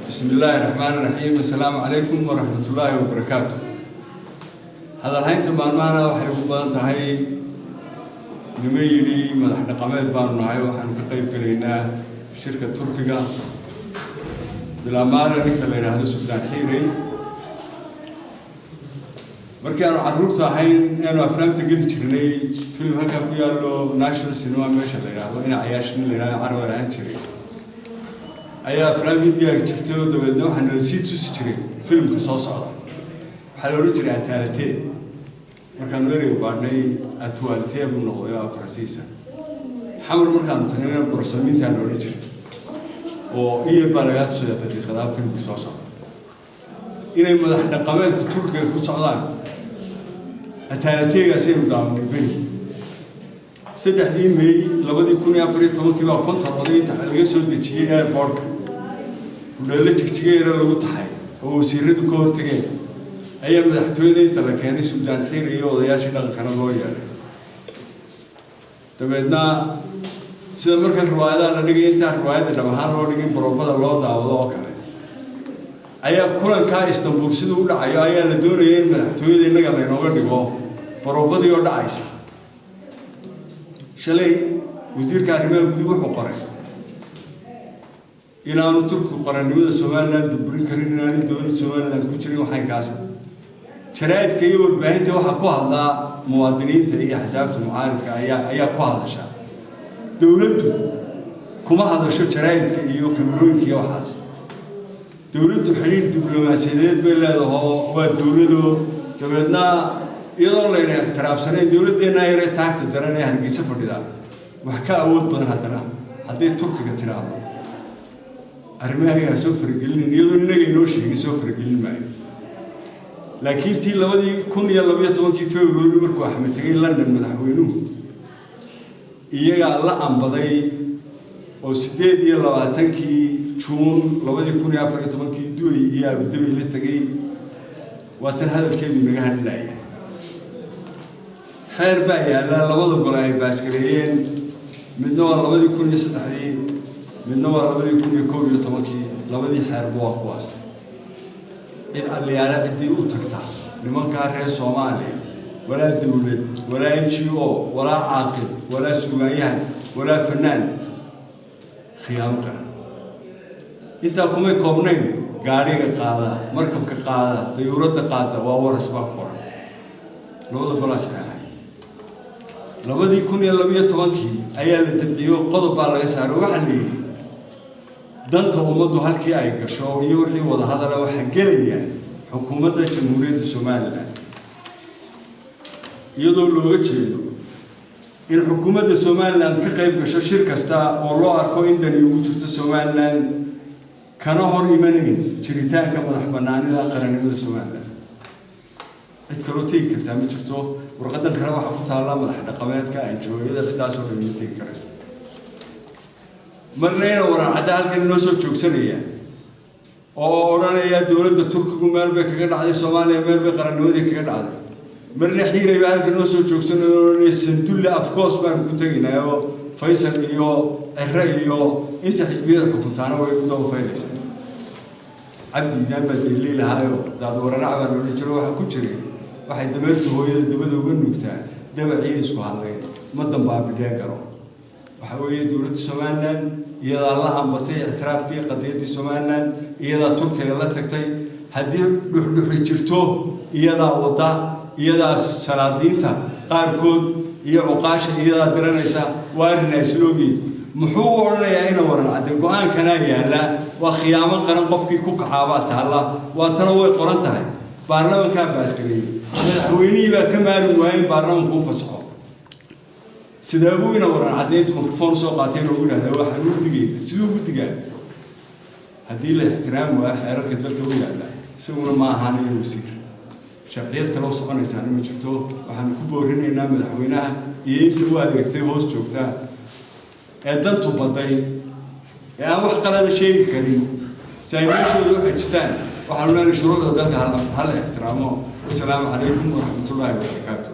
بسم الله الرحمن الرحيم. السلام عليكم ورحمة الله وبركاته. هذا الحين تبان معنا وحي بان تهاي نميلي مدحنا قميت بان نهاي وحن كقيب كلينا شركة تركيا بالأمانة نكلينا هذا السودان حيري markii aan caruurta ahayn inaan aflaam tagin jirnay film halka ku yaalo national cinema meesha la yiraahdo in ayaashin la yiraahdo carwar aan jiray ayaa aflaam India jirtay oo dawladda waxaan la sii tusi jiray filmka soo socda waxa la oran jiray ataalate markaan weeray baadnay ataalate buu noqday Faransiisa xamar markaan tagnay borsaminta la oran jiray oo iyo balaagaad soo daqiiqada filmka soo socda inay madax dhaqameedka Turkiga ku socdaan ataalatiga sii mudaamin bari saddex email 2014 baa kontar oday inta laga soo dejiyay airport walaal jigjigeera lagu tahay oo wasiiradu ka hortageen ayaa madaxtooyada inta la keenay Suudaan xir iyo odayaashii dhaqanka loo yeelay dabeedna sida marka riwaayada la dhigay inta riwaayada dhamaan loo dhigay barobada loo daawado oo kale ayaa kulanka Istanbul sidoo u dhacayo ayaa la doonayay in madaxtooyada inaga la inooga dhigo barobadii oo dhacaysa shalay wasiirka arrimaha gudaha wuxuu qoray inaanu Turku qaranimada Soomaaliland burburin karin inaanu dowladda Soomaaliland ku jirin waxay kaas jaraa'idka iyo warbaahinta waxa ku hadlaa muwaadiniinta iyo xisaabaadka mucaaradka ayaa ku hadasha dowladdu kuma hadasho jaraa'idka iyo kamerooyinka iyo waxaas dowladdu xiriir diblomaasiyadeed bay leedahay waa dowlado dabeedna iyadoo la ixtiraamsanay dowladdeena ay taagta daran ee Hargeysa fadhida wax ka awood badan haddii Turkiga tiraahdo arrimaha soo faragelin iyadoo inaga inoo sheegay soo faragelin maayo laakiin tii 2012 February markuu Axmed tagay London madaxweynuhu iyaga la ambaday oo 28 June 2014 Dubai iyo Abu Dhabi la tagay waatan hadalkeedu naga hadlaayay xeer baa yaala labada gol ay baaskareeyeen midna waa 2003 midna waa 2011 labadii xeer buu kuwaas in aliyaana cidii u tagta nimanka reer Soomaaliya wala dawlad wala NGO wala caaqil wala suugayahan wala fanaan khiyaam qaran inta kuma koobnayn gaariga qaada markabka qaada dayuurada qaada waa waras baa qoran labada golaas ahay 2012 ayaa la tabciyo qodob baa laga saaray waxa la yiri danta umadu halkii ay gasho iyo wixii wada hadal waxa galaya xukuumadda jamhuuriyadda Soomaaliland iyadoo looga jeedo in xukuumadda Soomaaliland ka qayb gasho shir kasta oo loo arko in dani ugu jirto Soomaaliland kana hor imanayeen jiritaanka madax banaanida qaranimada Soomaaliland cid kale oo tegi kartaa ma jirto warqadan kale waxa ku taala madax dhaqameedka ay jooyada sidaas oo dhan tegi karayso marnayna waraacada halkan noo soo joogsanaya oo oranaya dowladda Turkiga meel bay kaga dhacday Soomaaliya meel bay qaranimada kaga dhacday marna xiiray baa halkan noo soo joogsanaya sandulle of course baan ku tagaynaa Faysal iyo Array iyo inta xisbiyada xukuntaana way u daba faylaysaa abdi nabad leelahayo dad wararacba loo jiro waxa ku jiray waxay dameertu hooyada dabada uga nuugtaa dabaciye isku hadleen ma dambaa bidee garo waxa weeye dowladda Soomaaliland iyada la ambatay ixtiraafkii qadiyadda Soomaaliland iyada Turkiga la tagtay hadii dhuxdhuxi jirto iyada wada iyada salaadiinta qaarkood iyo uqaasha iyada diranaysa waarina isloogi muxuu oranayaa in waran cad go'aan kana yaala waa khiyaamo qaran qofkii ku kacaaba taala waa tan way qoran tahay baarlamaanka baaskareeyay madaxweynaha baa ka maalin waayay baarlamaanku u fasaxo sidoo ina waran cadeynta mikrofon soo qaateen oo yiraahdo waxa uu digay sidoo uu digaa hadii la ixtiraam waa xeerarka dalka u yaala isaguna ma ahaanayo wasiir sharciyad kale oo soconaysa ma jirto waxaan ku boorinaynaa madaxweynaha iyo inta uu adeegtay hoos joogta ee dantu baday ee aan wax qalad sheegi karin sayniishoodu waxay jirtaan waxaan leenahay shuruucda dalka hal ixtiraamo. Wassalaamu calaykum waraxmatullaahi wabarakaatuh.